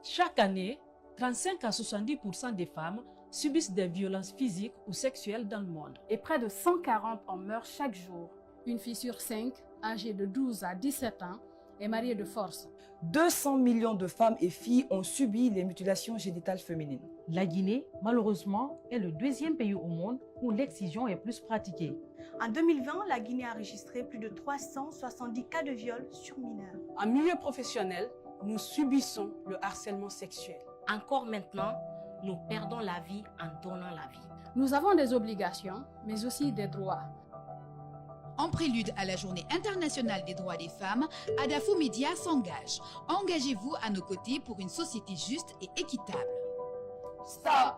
Chaque année, 35 à 70% des femmes subissent des violences physiques ou sexuelles dans le monde. Et près de 140 en meurent chaque jour. Une fille sur 5, âgée de 12 à 17 ans, est mariée de force. 200 millions de femmes et filles ont subi les mutilations génitales féminines. La Guinée, malheureusement, est le deuxième pays au monde où l'excision est plus pratiquée. En 2020, la Guinée a enregistré plus de 370 cas de viol sur mineurs. En milieu professionnel, nous subissons le harcèlement sexuel. Encore maintenant, nous perdons la vie en donnant la vie. Nous avons des obligations, mais aussi des droits. En prélude à la Journée internationale des droits des femmes, Adafou Média s'engage. Engagez-vous à nos côtés pour une société juste et équitable. Stop!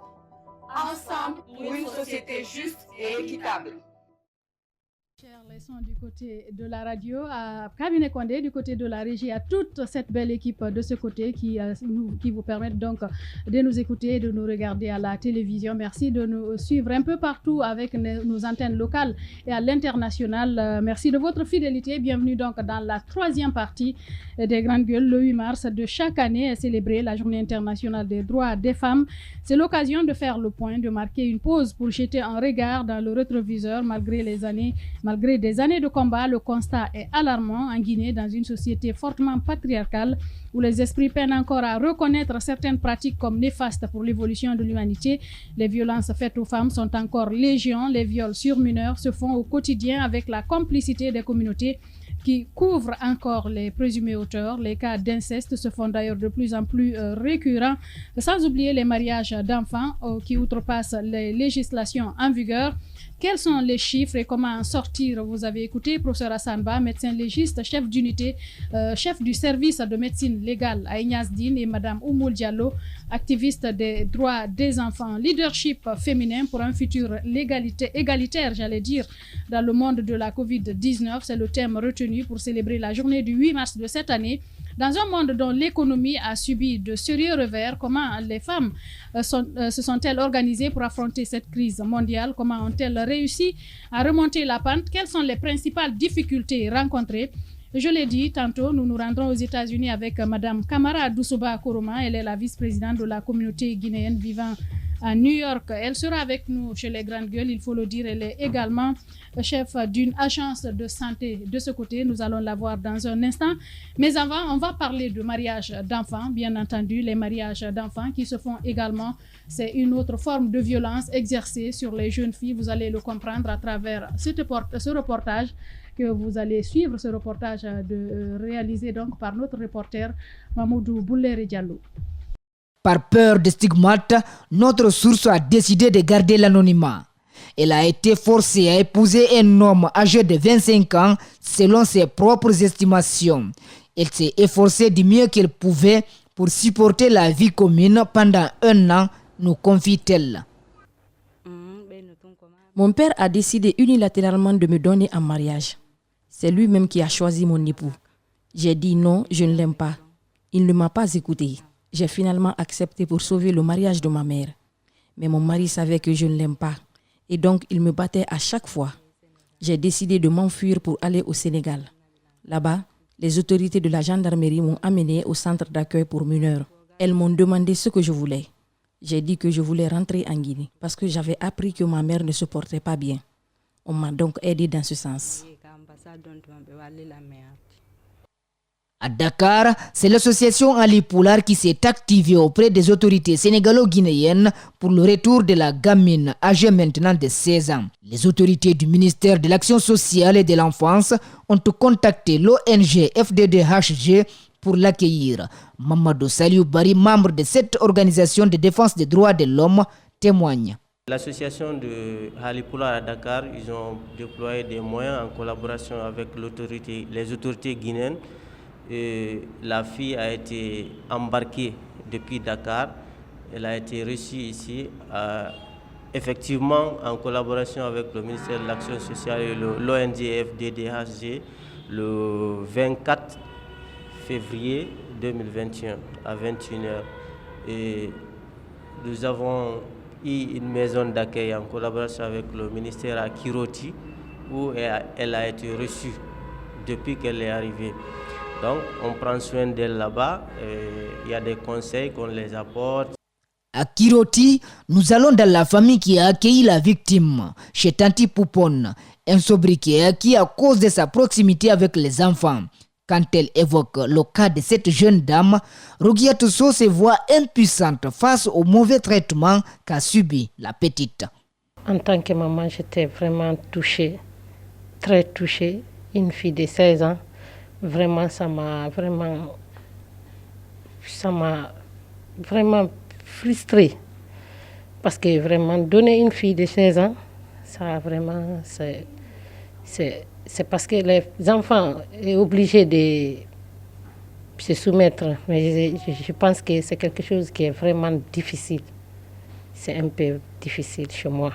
Ensemble pour une société juste et équitable. Chers leçons du côté de la radio, à Cabinet Condé, du côté de la régie, à toute cette belle équipe de ce côté qui vous permettent donc de nous écouter et de nous regarder à la télévision. Merci de nous suivre un peu partout avec nos antennes locales et à l'international. Merci de votre fidélité. Bienvenue donc dans la troisième partie des Grandes Gueules. Le 8 mars de chaque année est célébrée la Journée internationale des droits des femmes. C'est l'occasion de faire le point, de marquer une pause pour jeter un regard dans le rétroviseur malgré des années de combat. Le constat est alarmant en Guinée, dans une société fortement patriarcale où les esprits peinent encore à reconnaître certaines pratiques comme néfastes pour l'évolution de l'humanité. Les violences faites aux femmes sont encore légion. Les viols sur mineurs se font au quotidien avec la complicité des communautés qui couvrent encore les présumés auteurs. Les cas d'inceste se font d'ailleurs de plus en plus récurrents, sans oublier les mariages d'enfants qui outrepassent les législations en vigueur. Quels sont les chiffres et comment en sortir? Vous avez écouté professeur Hassan Ba, médecin légiste, chef d'unité, chef du service de médecine légale à Ignace Dine, et madame Oumoul Diallo, activiste des droits des enfants. Leadership féminin pour un futur égalitaire, j'allais dire, dans le monde de la Covid-19. C'est le thème retenu pour célébrer la journée du 8 mars de cette année. Dans un monde dont l'économie a subi de sérieux revers, comment les femmes se sont-elles organisées pour affronter cette crise mondiale? Comment ont-elles réussi à remonter la pente? Quelles sont les principales difficultés rencontrées? Je l'ai dit tantôt, nous nous rendrons aux États-Unis avec Madame Kamara Doussouba Kourouma. Elle est la vice-présidente de la communauté guinéenne vivant à New York. Elle sera avec nous chez les Grandes Gueules, il faut le dire. Elle est également chef d'une agence de santé de ce côté. Nous allons la voir dans un instant. Mais avant, on va parler de mariage d'enfants, bien entendu. Les mariages d'enfants qui se font également, c'est une autre forme de violence exercée sur les jeunes filles. Vous allez le comprendre à travers ce reportage que vous allez suivre, ce reportage réalisé donc par notre reporter Mamoudou Boulere Diallo. Par peur de stigmates, notre source a décidé de garder l'anonymat. Elle a été forcée à épouser un homme âgé de 25 ans selon ses propres estimations. Elle s'est efforcée du mieux qu'elle pouvait pour supporter la vie commune pendant 1 an, nous confie-t-elle. Mon père a décidé unilatéralement de me donner en mariage. C'est lui-même qui a choisi mon époux. J'ai dit non, je ne l'aime pas. Il ne m'a pas écouté. J'ai finalement accepté pour sauver le mariage de ma mère. Mais mon mari savait que je ne l'aime pas. Et donc, il me battait à chaque fois. J'ai décidé de m'enfuir pour aller au Sénégal. Là-bas, les autorités de la gendarmerie m'ont amené au centre d'accueil pour mineurs. Elles m'ont demandé ce que je voulais. J'ai dit que je voulais rentrer en Guinée parce que j'avais appris que ma mère ne se portait pas bien. On m'a donc aidé dans ce sens. À Dakar, c'est l'association Ali Poulard qui s'est activée auprès des autorités sénégalo-guinéennes pour le retour de la gamine âgée maintenant de 16 ans. Les autorités du ministère de l'Action sociale et de l'Enfance ont contacté l'ONG FDDHG pour l'accueillir. Mamadou Saliou Bari, membre de cette organisation de défense des droits de l'homme, témoigne. L'association de Halipoula à Dakar, ils ont déployé des moyens en collaboration avec les autorités guinéennes. Et la fille a été embarquée depuis Dakar. Elle a été reçue ici, effectivement en collaboration avec le ministère de l'Action sociale et l'ONG FDDHG, le 24 février 2021 à 21h. Et nous avons eu une maison d'accueil en collaboration avec le ministère à Kiroti, où elle a été reçue depuis qu'elle est arrivée. Donc, on prend soin d'elles là-bas. Il y a des conseils qu'on les apporte. À Kiroti, nous allons dans la famille qui a accueilli la victime, chez Tanti Poupon, un sobriquet qui à cause de sa proximité avec les enfants. Quand elle évoque le cas de cette jeune dame, Rogiatoso se voit impuissante face au mauvais traitement qu'a subi la petite. En tant que maman, j'étais vraiment touchée, très touchée. Une fille de 16 ans, vraiment, ça m'a vraiment frustrée. Parce que vraiment, donner une fille de 16 ans, ça vraiment, c'est parce que les enfants sont obligés de se soumettre. Mais je pense que c'est quelque chose qui est vraiment difficile. C'est un peu difficile chez moi.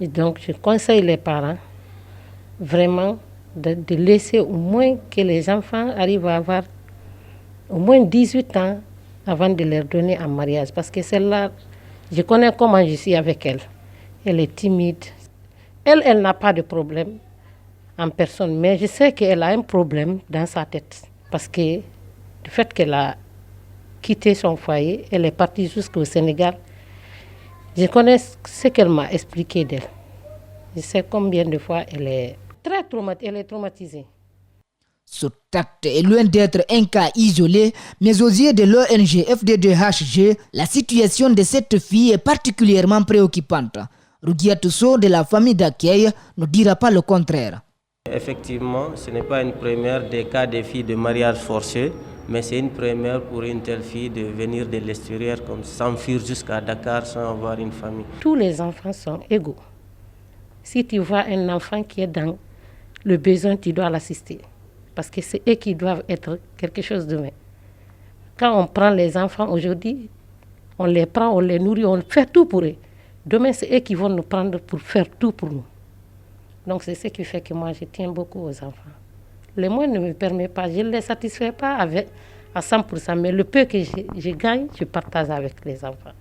Et donc, je conseille les parents vraiment de laisser au moins que les enfants arrivent à avoir au moins 18 ans avant de leur donner en mariage. Parce que celle-là, je connais comment je suis avec elle. Elle est timide. Elle n'a pas de problème en personne, mais je sais qu'elle a un problème dans sa tête. Parce que du fait qu'elle a quitté son foyer, elle est partie jusqu'au Sénégal. Je connais ce qu'elle m'a expliqué d'elle. Je sais combien de fois elle est traumatisée. Ce acte est loin d'être un cas isolé, mais aux yeux de l'ONG FDDHG, la situation de cette fille est particulièrement préoccupante. Rogiatoso de la famille d'accueil ne dira pas le contraire. Effectivement, ce n'est pas une première des cas de filles de mariage forcé, mais c'est une première pour une telle fille de venir de l'extérieur, comme s'enfuir jusqu'à Dakar sans avoir une famille. Tous les enfants sont égaux. Si tu vois un enfant qui est dans le besoin, tu dois l'assister. Parce que c'est eux qui doivent être quelque chose de demain. Quand on prend les enfants aujourd'hui, on les prend, on les nourrit, on fait tout pour eux. Demain, c'est eux qui vont nous prendre pour faire tout pour nous. Donc c'est ce qui fait que moi, je tiens beaucoup aux enfants. Les moyens ne me permettent pas, je ne les satisfais pas à 100%, mais le peu que je gagne, je partage avec les enfants.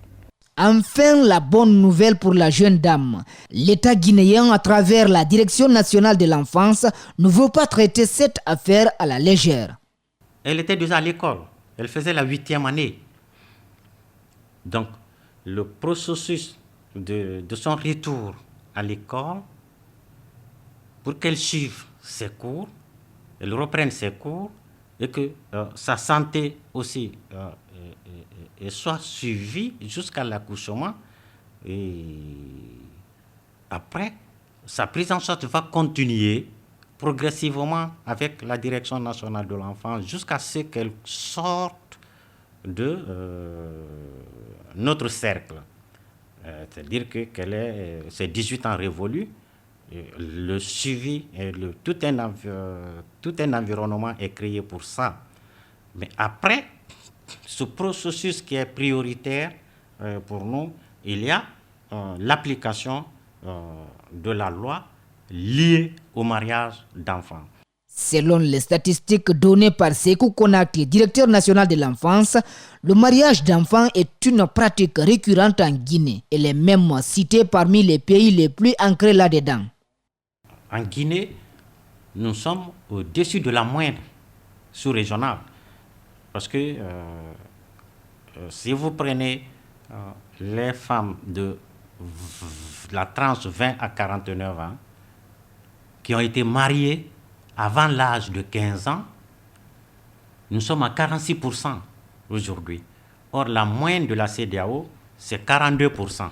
Enfin, la bonne nouvelle pour la jeune dame. L'État guinéen, à travers la Direction nationale de l'enfance, ne veut pas traiter cette affaire à la légère. Elle était déjà à l'école. Elle faisait la 8e année. Donc, le processus de son retour à l'école, pour qu'elle suive ses cours, elle reprenne ses cours et que sa santé aussi et soit suivie jusqu'à l'accouchement. Et après, sa prise en charge va continuer progressivement avec la Direction nationale de l'enfance jusqu'à ce qu'elle sorte de notre cercle. C'est-à-dire qu'elle est ses 18 ans révolus. Le suivi et tout un environnement est créé pour ça. Mais après, ce processus qui est prioritaire pour nous, il y a l'application de la loi liée au mariage d'enfants. Selon les statistiques données par Sékou Konaté, directeur national de l'enfance, le mariage d'enfants est une pratique récurrente en Guinée. Elle est même citée parmi les pays les plus ancrés là-dedans. En Guinée, nous sommes au-dessus de la moyenne sous-régionale. Parce que si vous prenez les femmes de la tranche 20 à 49 ans qui ont été mariées avant l'âge de 15 ans, nous sommes à 46% aujourd'hui. Or, la moyenne de la CEDEAO, c'est 42%.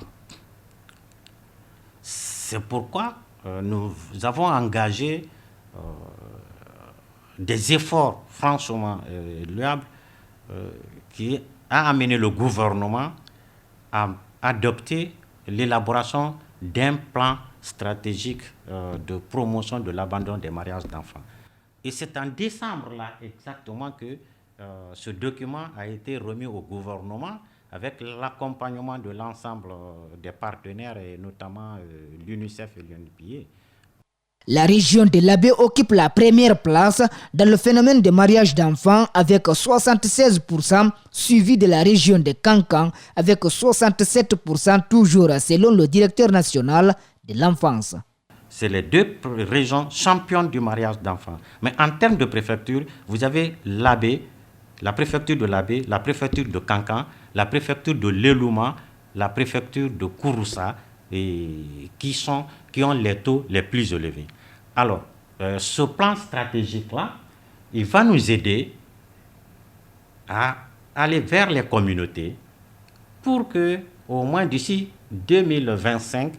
C'est pourquoi nous avons engagé des efforts franchement louables qui a amené le gouvernement à adopter l'élaboration d'un plan stratégique de promotion de l'abandon des mariages d'enfants. Et c'est en décembre là exactement que ce document a été remis au gouvernement avec l'accompagnement de l'ensemble des partenaires et notamment l'UNICEF et l'UNDP. La région de l'Abbé occupe la première place dans le phénomène de mariage d'enfants avec 76%, suivi de la région de Kankan avec 67% toujours selon le directeur national de l'enfance. c'est les 2 régions championnes du mariage d'enfants. Mais en termes de préfecture, vous avez l'Abbé, la préfecture de l'Abbé, la préfecture de Kankan, la préfecture de l'Elouma, la préfecture de Kouroussa, qui ont les taux les plus élevés. Alors, ce plan stratégique-là, il va nous aider à aller vers les communautés pour que, au moins d'ici 2025,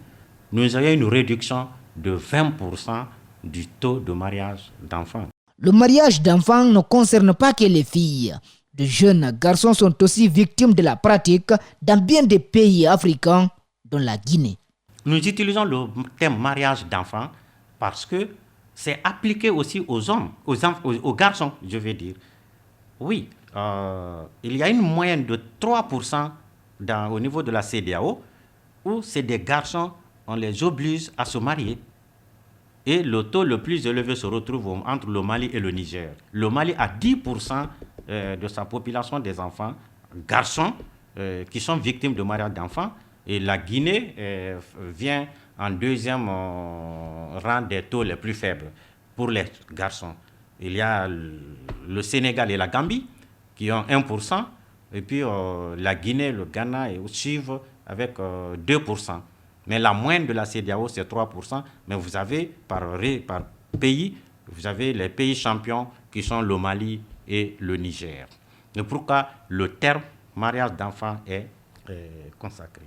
nous ayons une réduction de 20% du taux de mariage d'enfants. Le mariage d'enfants ne concerne pas que les filles. De jeunes garçons sont aussi victimes de la pratique dans bien des pays africains, dont la Guinée. Nous utilisons le terme mariage d'enfants parce que c'est appliqué aussi aux hommes, aux garçons, je veux dire. Oui, il y a une moyenne de 3% au niveau de la CEDEAO où c'est des garçons, on les oblige à se marier. Et le taux le plus élevé se retrouve entre le Mali et le Niger. Le Mali a 10% de sa population des enfants, garçons, qui sont victimes de mariage d'enfants. Et la Guinée vient en deuxième rang des taux les plus faibles pour les garçons. Il y a le Sénégal et la Gambie qui ont 1%. Et puis la Guinée, le Ghana suivent avec 2%. Mais la moyenne de la CEDEAO, c'est 3%. Mais vous avez par pays, vous avez les pays champions qui sont le Mali et le Niger. Et pourquoi le terme mariage d'enfants est consacré.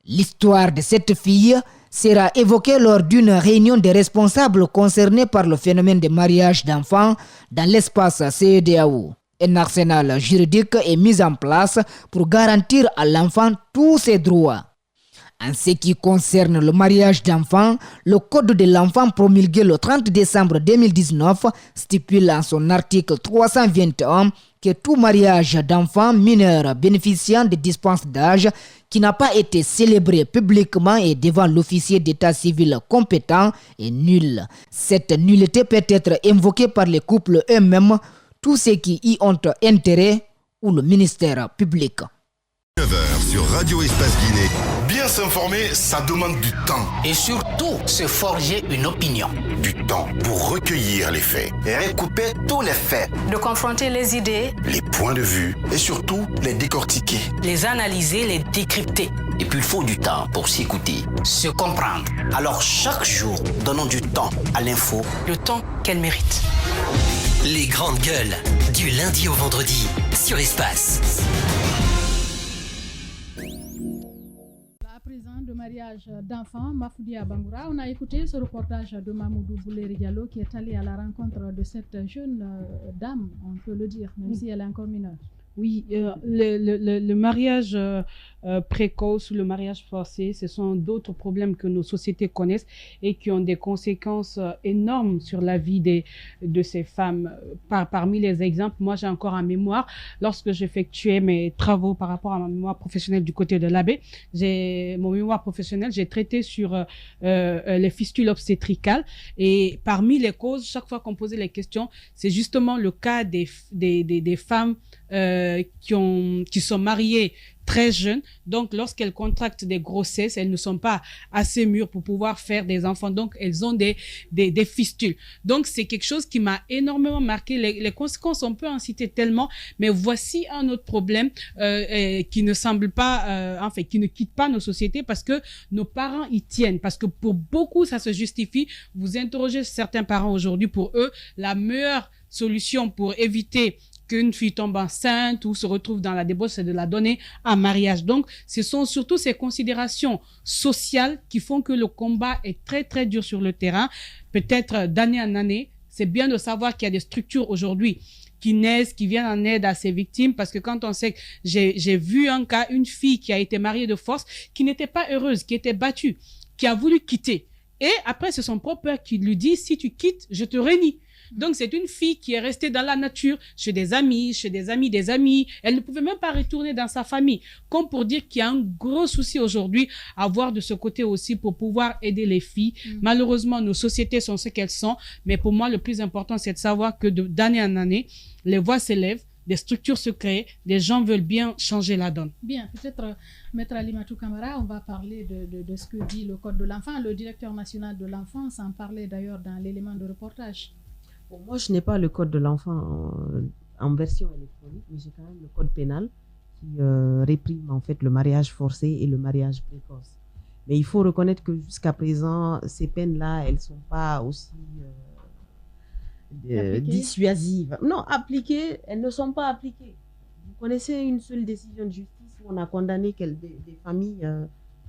L'histoire de cette fille sera évoquée lors d'une réunion des responsables concernés par le phénomène de mariage d'enfants dans l'espace CEDEAO. Un arsenal juridique est mis en place pour garantir à l'enfant tous ses droits. En ce qui concerne le mariage d'enfants, le Code de l'enfant promulgué le 30 décembre 2019 stipule en son article 321 que tout mariage d'enfants mineurs bénéficiant de dispenses d'âge qui n'a pas été célébré publiquement et devant l'officier d'état civil compétent est nul. Cette nullité peut être invoquée par les couples eux-mêmes, tous ceux qui y ont intérêt ou le ministère public. 9h sur Radio Espace Guinée. Bien s'informer, ça demande du temps. Et surtout, se forger une opinion. Du temps pour recueillir les faits. Et recouper tous les faits. De confronter les idées. Les points de vue. Et surtout, les décortiquer. Les analyser, les décrypter. Et puis il faut du temps pour s'écouter, se comprendre. Alors chaque jour, donnons du temps à l'info. Le temps qu'elle mérite. Les grandes gueules, du lundi au vendredi, sur Espace. De mariage d'enfants, Mafoudi Bangoura. On a écouté ce reportage de Mamoudou Bouleri Diallo qui est allé à la rencontre de cette jeune dame, on peut le dire, même si elle est encore mineure. Oui, le mariage précoce ou le mariage forcé, ce sont d'autres problèmes que nos sociétés connaissent et qui ont des conséquences énormes sur la vie de ces femmes. Parmi les exemples, moi j'ai encore en mémoire, lorsque j'effectuais mes travaux par rapport à ma mémoire professionnelle du côté de l'Abbé, mon mémoire professionnel, j'ai traité sur les fistules obstétricales et parmi les causes, chaque fois qu'on posait les questions, c'est justement le cas des femmes qui sont mariées très jeunes, donc lorsqu'elles contractent des grossesses, elles ne sont pas assez mûres pour pouvoir faire des enfants, donc elles ont des fistules. Donc c'est quelque chose qui m'a énormément marqué. Les conséquences, on peut en citer tellement, mais voici un autre problème qui ne semble pas, qui ne quitte pas nos sociétés parce que nos parents y tiennent, parce que pour beaucoup ça se justifie. Vous interrogez certains parents aujourd'hui, pour eux la meilleure solution pour éviter qu'une fille tombe enceinte ou se retrouve dans la débauche, c'est de la donner en mariage. Donc, ce sont surtout ces considérations sociales qui font que le combat est très, très dur sur le terrain. Peut-être d'année en année, c'est bien de savoir qu'il y a des structures aujourd'hui qui naissent, qui viennent en aide à ces victimes, parce que quand on sait que j'ai vu un cas, une fille qui a été mariée de force, qui n'était pas heureuse, qui était battue, qui a voulu quitter. Et après, c'est son propre père qui lui dit, si tu quittes, je te renie. Donc, c'est une fille qui est restée dans la nature, chez des amis, des amis. Elle ne pouvait même pas retourner dans sa famille. Comme pour dire qu'il y a un gros souci aujourd'hui à voir de ce côté aussi pour pouvoir aider les filles. Malheureusement, nos sociétés sont ce qu'elles sont. Mais pour moi, le plus important, c'est de savoir que d'année en année, les voix s'élèvent. des structures se créent, des gens veulent bien changer la donne. Bien, peut-être, Maître Alimatou Camara, on va parler de ce que dit le Code de l'enfant. Le directeur national de l'enfance en parlait d'ailleurs dans l'élément de reportage. Bon, moi, je n'ai pas le Code de l'enfant en version électronique, mais j'ai quand même le Code pénal qui réprime en fait le mariage forcé et le mariage précoce. Mais il faut reconnaître que jusqu'à présent, ces peines-là, elles ne sont pas aussi dissuasives. Non, appliquées, elles ne sont pas appliquées. Vous connaissez une seule décision de justice où on a condamné des familles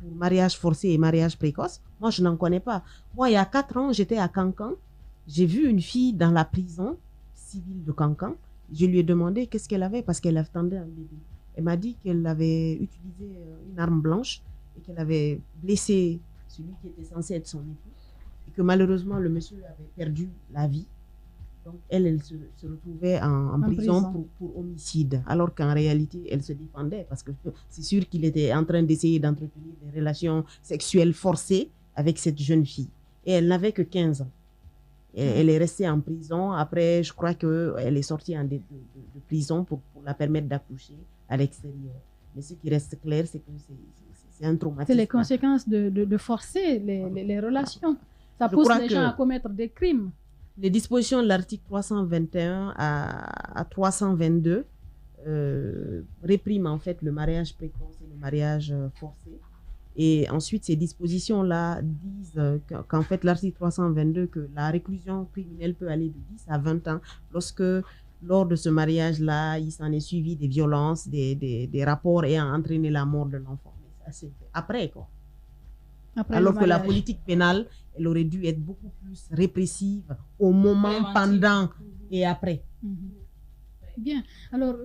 pour mariage forcé et mariage précoce? Moi, je n'en connais pas. Moi, il y a 4 ans, j'étais à Cancan. J'ai vu une fille dans la prison civile de Cancan. Je lui ai demandé qu'est-ce qu'elle avait parce qu'elle attendait un bébé. Elle m'a dit qu'elle avait utilisé une arme blanche et qu'elle avait blessé celui qui était censé être son époux et que malheureusement le monsieur avait perdu la vie. Donc elle se retrouvait en prison pour homicide, alors qu'en réalité elle se défendait parce que c'est sûr qu'il était en train d'essayer d'entretenir des relations sexuelles forcées avec cette jeune fille. Et elle n'avait que 15 ans. Elle est restée en prison. Après, je crois qu'elle est sortie de prison pour la permettre d'accoucher à l'extérieur. Mais ce qui reste clair, c'est que c'est un traumatisme. C'est les conséquences de forcer les relations. Ça pousse les gens à commettre des crimes. Les dispositions de l'article 321 à 322 répriment en fait le mariage précoce et le mariage forcé. Et ensuite, ces dispositions-là disent qu'en fait, l'article 322, que la réclusion criminelle peut aller de 10 à 20 ans lorsque, lors de ce mariage-là, il s'en est suivi des violences, des rapports ayant entraîné la mort de l'enfant. Ça, c'est après, quoi. Alors que la politique pénale, elle aurait dû être beaucoup plus répressive au moment, pendant et après. Bien. Alors,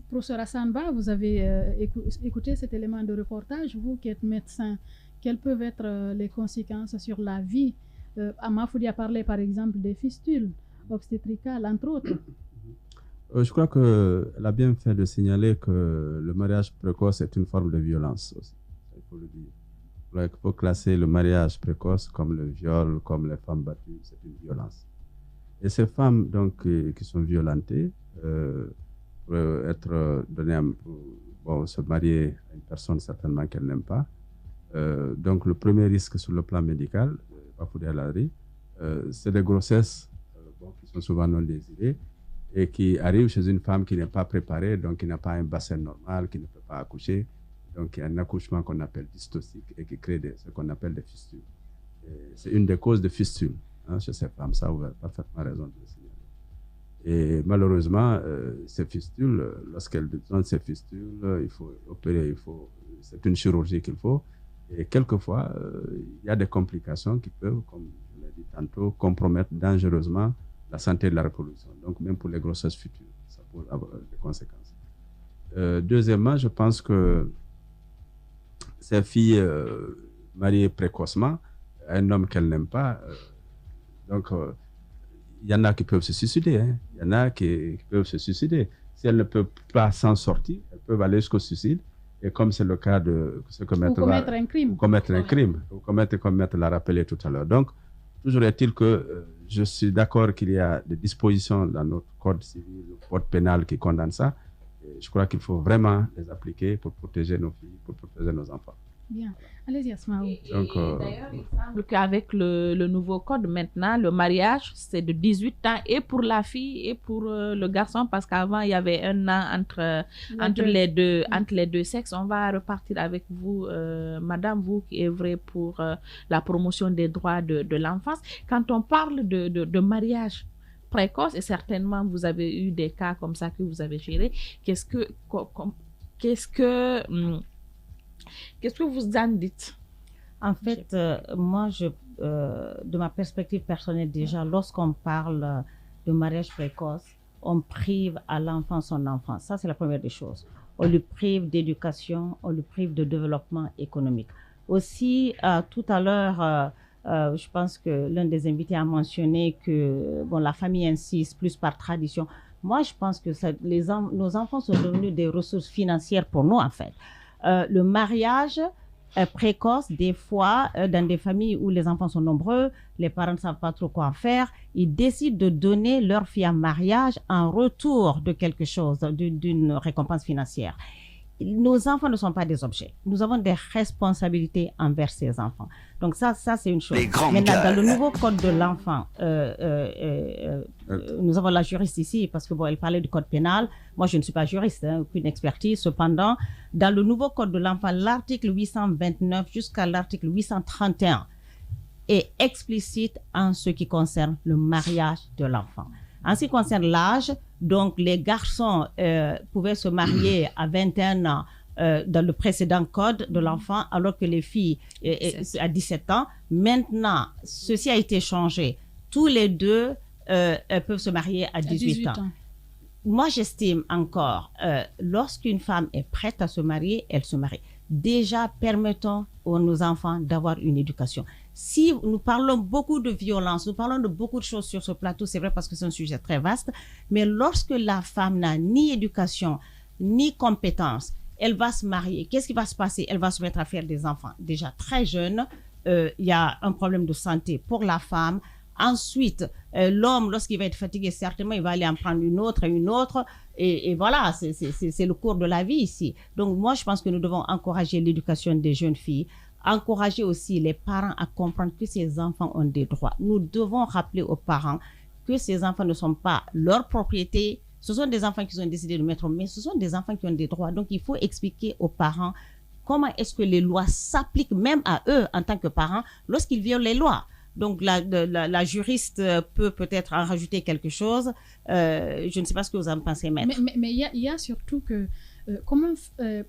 professeur Hassanba, vous avez écouté cet élément de reportage. Vous qui êtes médecin, quelles peuvent être les conséquences sur la vie? Amafoudi a parlé par exemple des fistules obstétricales, entre autres. Je crois qu'elle a bien fait de signaler que le mariage précoce est une forme de violence aussi. Il faut le dire. Il faut classer le mariage précoce comme le viol, comme les femmes battues, c'est une violence. Et ces femmes donc, qui sont violentées, pour être données pour se marier à une personne certainement qu'elle n'aime pas. Donc le premier risque sur le plan médical, c'est des grossesses qui sont souvent non désirées et qui arrivent chez une femme qui n'est pas préparée, donc qui n'a pas un bassin normal, qui ne peut pas accoucher. Donc il y a un accouchement qu'on appelle dystocique et qui crée ce qu'on appelle des fistules. C'est une des causes de fistules chez ces femmes, ça vous avez parfaitement raison de le signaler. Et malheureusement, ces fistules, lorsqu'elles ont ces fistules, il faut opérer, c'est une chirurgie qu'il faut. Et quelquefois, il y a des complications qui peuvent, comme je l'ai dit tantôt, compromettre dangereusement la santé de la reproduction. Donc même pour les grossesses futures, ça peut avoir des conséquences. Deuxièmement, je pense que ces filles mariées précocement à un homme qu'elles n'aiment pas, il y en a qui peuvent se suicider. Il y en a qui peuvent se suicider. Si elles ne peuvent pas s'en sortir, elles peuvent aller jusqu'au suicide. Et comme c'est le cas de ce que Maître commettre un crime. Ou commettre un crime. Ou commettre, comme Maître l'a rappelé tout à l'heure. Donc, toujours est-il que je suis d'accord qu'il y a des dispositions dans notre code civil, le code pénal qui condamnent ça. Et je crois qu'il faut vraiment les appliquer pour protéger nos filles, pour protéger nos enfants. Bien. Allez-y, Asmaou. D'ailleurs, il semble qu'avec le nouveau code, maintenant, le mariage, c'est de 18 ans et pour la fille et pour le garçon, parce qu'avant, il y avait un an entre les deux sexes. On va repartir avec vous, madame, vous qui œuvrez pour la promotion des droits de l'enfance. Quand on parle de mariage précoce, et certainement vous avez eu des cas comme ça que vous avez gérés, qu'est-ce que vous en dites? En fait, moi, de ma perspective personnelle déjà, lorsqu'on parle de mariage précoce, on prive à l'enfant son enfance. Ça, c'est la première des choses. On lui prive d'éducation, on lui prive de développement économique. Aussi, tout à l'heure, je pense que l'un des invités a mentionné que la famille insiste plus par tradition. Moi, je pense que nos enfants sont devenus des ressources financières pour nous, en fait. Le mariage précoce, des fois, dans des familles où les enfants sont nombreux, les parents ne savent pas trop quoi faire, ils décident de donner leur fille en mariage en retour de quelque chose, d'une récompense financière. Nos enfants ne sont pas des objets. Nous avons des responsabilités envers ces enfants. Donc ça c'est une chose. Maintenant, dans le nouveau code de l'enfant, nous avons la juriste ici parce que bon, elle parlait du code pénal. Moi, je ne suis pas juriste, aucune expertise. Cependant, dans le nouveau code de l'enfant, l'article 829 jusqu'à l'article 831 est explicite en ce qui concerne le mariage de l'enfant. En ce qui concerne l'âge, donc les garçons pouvaient se marier à 21 ans dans le précédent code de l'enfant, alors que les filles à 17 ans. Maintenant, ceci a été changé. Tous les deux peuvent se marier à 18 ans. Moi, j'estime encore, lorsqu'une femme est prête à se marier, elle se marie. Déjà, permettons à nos enfants d'avoir une éducation. Si nous parlons beaucoup de violence, nous parlons de beaucoup de choses sur ce plateau, c'est vrai parce que c'est un sujet très vaste, mais lorsque la femme n'a ni éducation, ni compétence, elle va se marier. Qu'est-ce qui va se passer? Elle va se mettre à faire des enfants. Déjà très jeune, il y a un problème de santé pour la femme. Ensuite, l'homme, lorsqu'il va être fatigué, certainement, il va aller en prendre une autre, et voilà, c'est le cours de la vie ici. Donc, moi, je pense que nous devons encourager l'éducation des jeunes filles, encourager aussi les parents à comprendre que ces enfants ont des droits. Nous devons rappeler aux parents que ces enfants ne sont pas leur propriété. Ce sont des enfants qui ont décidé de mettre, mais ce sont des enfants qui ont des droits. Donc, il faut expliquer aux parents comment est-ce que les lois s'appliquent même à eux en tant que parents lorsqu'ils violent les lois. Donc, la juriste peut peut-être en rajouter quelque chose. Je ne sais pas ce que vous en pensez, maître. Mais il y a surtout que comment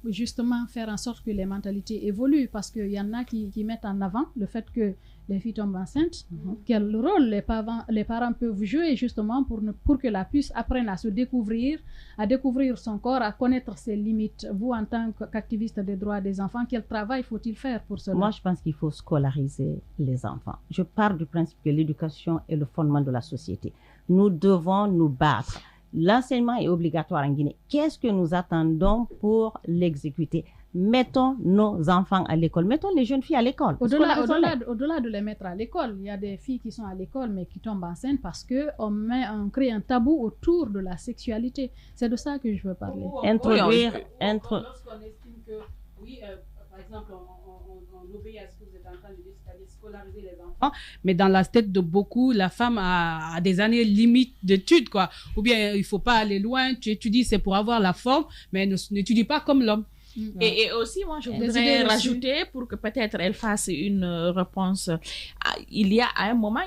justement faire en sorte que les mentalités évoluent, parce qu'il y en a qui mettent en avant le fait que les filles tombent enceintes. Quel rôle les parents peuvent jouer justement pour que la puce apprenne à se découvrir, à découvrir son corps, à connaître ses limites. Vous, en tant qu'activiste des droits des enfants, quel travail faut-il faire pour cela? Moi, je pense qu'il faut scolariser les enfants. Je pars du principe que l'éducation est le fondement de la société. Nous devons nous battre. L'enseignement est obligatoire en Guinée. Qu'est-ce que nous attendons pour l'exécuter? Mettons nos enfants à l'école, mettons les jeunes filles à l'école. Au-delà de les mettre à l'école, il y a des filles qui sont à l'école mais qui tombent enceintes parce qu'on crée un tabou autour de la sexualité. C'est de ça que je veux parler. Lorsqu'on estime que, oui, par exemple, on obéit à ce que vous êtes en train de dire, c'est-à-dire scolariser les enfants, mais dans la tête de beaucoup, la femme a des années limites d'études, quoi. Ou bien il ne faut pas aller loin, tu étudies, c'est pour avoir la forme, mais n'étudie pas comme l'homme. Et aussi, moi, je voudrais rajouter pour que peut-être elle fasse une réponse. Il y a, à un moment,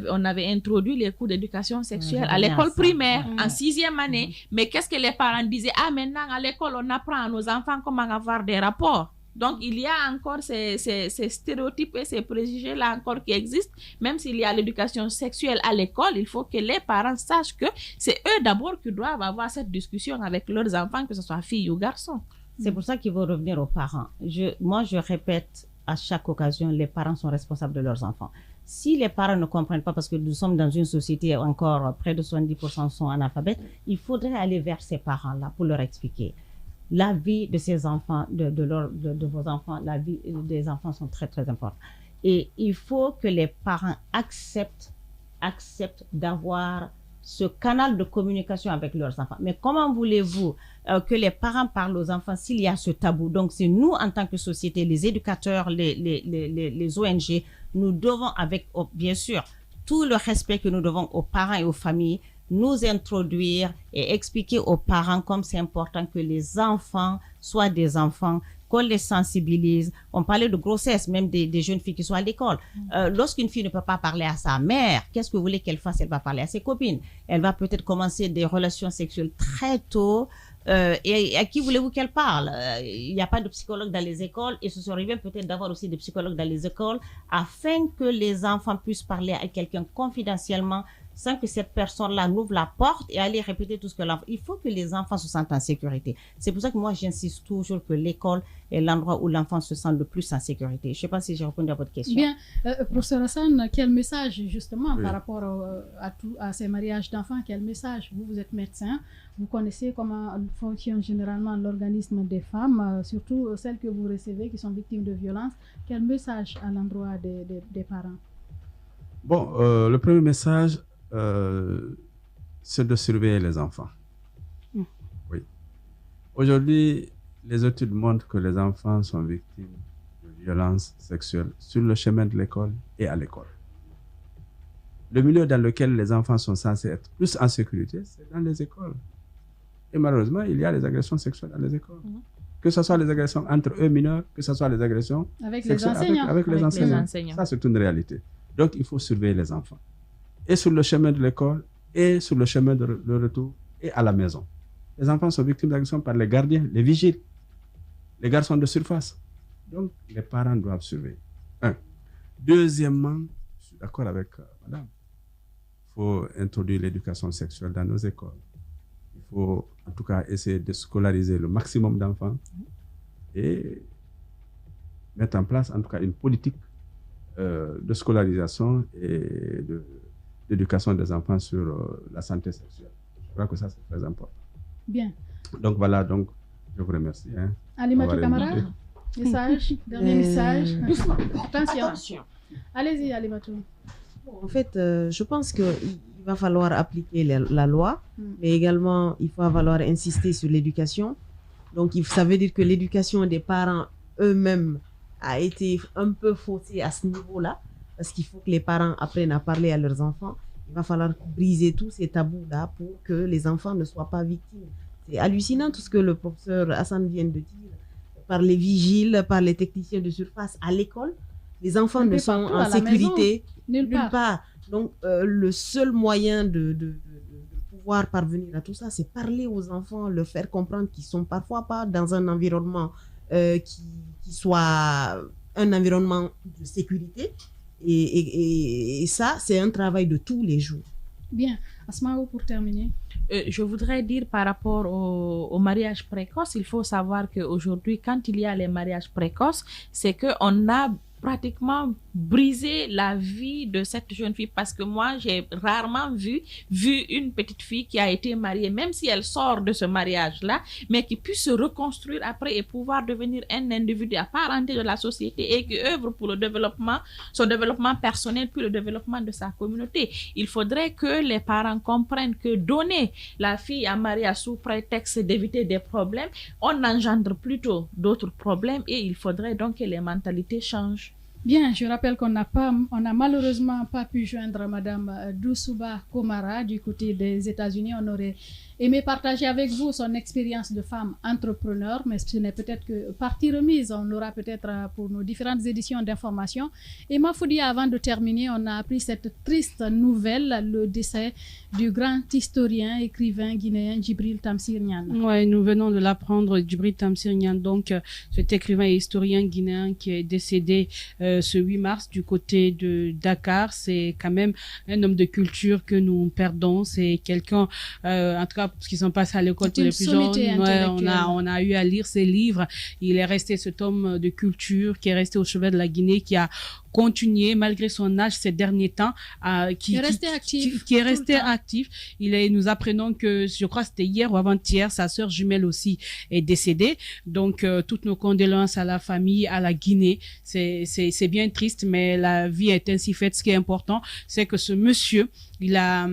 on avait introduit les cours d'éducation sexuelle à l'école primaire, en 6e année. Mais qu'est-ce que les parents disaient? Ah, maintenant, à l'école, on apprend à nos enfants comment avoir des rapports. Donc, il y a encore ces stéréotypes et ces préjugés-là encore qui existent. Même s'il y a l'éducation sexuelle à l'école, il faut que les parents sachent que c'est eux d'abord qui doivent avoir cette discussion avec leurs enfants, que ce soit filles ou garçons. C'est pour ça qu'il faut revenir aux parents. Moi, je répète à chaque occasion, les parents sont responsables de leurs enfants. Si les parents ne comprennent pas, parce que nous sommes dans une société encore, près de 70% sont analphabètes, il faudrait aller vers ces parents-là pour leur expliquer. La vie de ces enfants, de vos enfants, la vie des enfants sont très, très importantes. Et il faut que les parents acceptent d'avoir ce canal de communication avec leurs enfants. Mais comment voulez-vous que les parents parlent aux enfants s'il y a ce tabou? Donc, c'est nous, en tant que société, les éducateurs, les ONG, nous devons, avec, bien sûr, tout le respect que nous devons aux parents et aux familles, nous introduire et expliquer aux parents comme c'est important que les enfants soient des enfants, qu'on les sensibilise. On parlait de grossesse, même des jeunes filles qui sont à l'école. Lorsqu'une fille ne peut pas parler à sa mère, qu'est-ce que vous voulez qu'elle fasse? Elle va parler à ses copines. Elle va peut-être commencer des relations sexuelles très tôt. Et à qui voulez-vous qu'elle parle? Il n'y a pas de psychologue dans les écoles et ce serait bien peut-être d'avoir aussi des psychologues dans les écoles afin que les enfants puissent parler à quelqu'un confidentiellement sans que cette personne-là n'ouvre la porte et aller répéter tout ce que l'enfant... Il faut que les enfants se sentent en sécurité. C'est pour ça que moi, j'insiste toujours que l'école est l'endroit où l'enfant se sent le plus en sécurité. Je ne sais pas si j'ai répondu à votre question. Bien. Professeur Hassan, quel message, justement, Oui. par rapport à ces mariages d'enfants, quel message? Vous êtes médecin, vous connaissez comment fonctionne généralement l'organisme des femmes, surtout celles que vous recevez qui sont victimes de violences. Quel message à l'endroit des parents? Bon, le premier message, c'est de surveiller les enfants. Oui. Aujourd'hui, les études montrent que les enfants sont victimes de violences sexuelles sur le chemin de l'école et à l'école. Le milieu dans lequel les enfants sont censés être plus en sécurité, c'est dans les écoles. Et malheureusement, il y a les agressions sexuelles dans les écoles. Que ce soit les agressions entre eux mineurs, que ce soit les agressions avec sexuelles les enseignants. Avec les enseignants. Ça, c'est une réalité. Donc, il faut surveiller les enfants. Et sur le chemin de l'école, et sur le chemin de retour, et à la maison. Les enfants sont victimes d'agressions par les gardiens, les vigiles, les garçons de surface. Donc, les parents doivent surveiller. Un. Deuxièmement, je suis d'accord avec madame, il faut introduire l'éducation sexuelle dans nos écoles. Il faut, en tout cas, essayer de scolariser le maximum d'enfants et mettre en place, en tout cas, une politique de scolarisation et d'éducation des enfants sur la santé sexuelle. Je crois que ça, c'est très important. Bien. Donc voilà, donc je vous remercie. Alimatou Camara, message, dernier message. Attention. Allez-y, Alimatou. Bon, en fait, je pense qu'il va falloir appliquer la loi, mais également il va falloir insister sur l'éducation. Donc ça veut dire que l'éducation des parents eux-mêmes a été un peu faussée à ce niveau-là, parce qu'il faut que les parents apprennent à parler à leurs enfants. Il va falloir briser tous ces tabous-là pour que les enfants ne soient pas victimes. C'est hallucinant tout ce que le professeur Hassan vient de dire. Par les vigiles, par les techniciens de surface à l'école, les enfants ne sont en sécurité nulle part. Donc, le seul moyen de pouvoir parvenir à tout ça, c'est parler aux enfants, leur faire comprendre qu'ils ne sont parfois pas dans un environnement qui soit un environnement de sécurité. Et ça, c'est un travail de tous les jours. Bien. Asmao, pour terminer. Je voudrais dire par rapport au mariage précoce, il faut savoir qu'aujourd'hui, quand il y a les mariages précoces, c'est qu'on a pratiquement brisé la vie de cette jeune fille, parce que moi j'ai rarement vu une petite fille qui a été mariée, même si elle sort de ce mariage-là, mais qui puisse se reconstruire après et pouvoir devenir un individu à part entière de la société et qui œuvre pour le développement, son développement personnel, puis le développement de sa communauté. Il faudrait que les parents comprennent que donner la fille à mariage sous prétexte d'éviter des problèmes, on engendre plutôt d'autres problèmes, et il faudrait donc que les mentalités changent. Bien, je rappelle qu'on n'a malheureusement pas pu joindre Madame Doussouba Komara du côté des États-Unis. On aurait aimé partager avec vous son expérience de femme entrepreneur, mais ce n'est peut-être que partie remise. On aura peut-être pour nos différentes éditions d'information. Et Mafoudi, avant de terminer, on a appris cette triste nouvelle, le décès du grand historien, écrivain guinéen Djibril Tamsir Niane. Oui, nous venons de l'apprendre, Djibril Tamsir Niane, donc cet écrivain et historien guinéen qui est décédé ce 8 mars du côté de Dakar. C'est quand même un homme de culture que nous perdons. C'est quelqu'un, en tout cas, parce qu'ils sont passés à l'école pour les plus jeunes, on a eu à lire ses livres. Il est resté cet homme de culture qui est resté au chevet de la Guinée, qui a continué malgré son âge ces derniers temps, qui est resté actif. Nous apprenons que, je crois que c'était hier ou avant-hier, sa sœur jumelle aussi est décédée. Donc toutes nos condoléances à la famille, à la Guinée. C'est bien triste, mais la vie est ainsi faite. Ce qui est important, c'est que ce monsieur, il a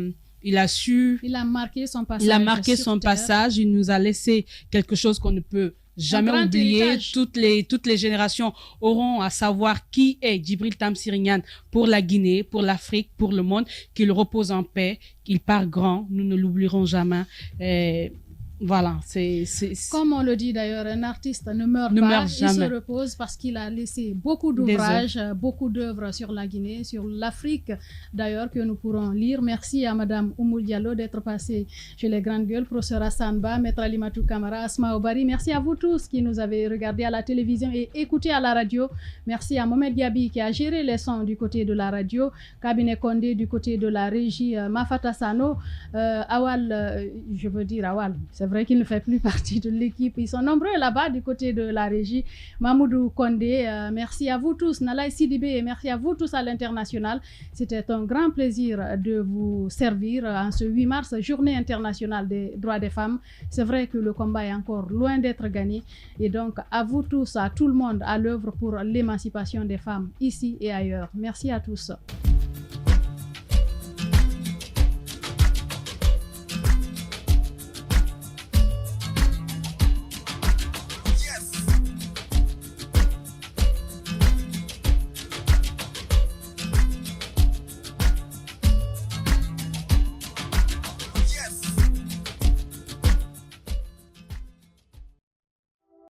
marqué son passage. Il nous a laissé quelque chose qu'on ne peut jamais oublier. Toutes les générations auront à savoir qui est Djibril Tamsir Niane pour la Guinée, pour l'Afrique, pour le monde. Qu'il repose en paix, qu'il part grand. Nous ne l'oublierons jamais. Voilà, Comme on le dit d'ailleurs, un artiste ne meurt pas, il se repose parce qu'il a laissé beaucoup d'ouvrages, beaucoup d'œuvres sur la Guinée, sur l'Afrique d'ailleurs, que nous pourrons lire. Merci à Madame Oumoul Diallo d'être passée chez les Grandes Gueules, professeur Hassan Ba, Maître Alimatou Kamara, Asma Obari. Merci à vous tous qui nous avez regardés à la télévision et écoutés à la radio. Merci à Mohamed Gabi qui a géré les sons du côté de la radio, Kabine Kondé du côté de la régie, Mafata Sano, Awal, je veux dire Awal, c'est vrai qu'il ne fait plus partie de l'équipe. Ils sont nombreux là-bas du côté de la régie. Mamoudou Kondé, merci à vous tous. Nalaï Sidibé, et merci à vous tous à l'international. C'était un grand plaisir de vous servir en ce 8 mars, journée internationale des droits des femmes. C'est vrai que le combat est encore loin d'être gagné. Et donc, à vous tous, à tout le monde, à l'œuvre pour l'émancipation des femmes ici et ailleurs. Merci à tous.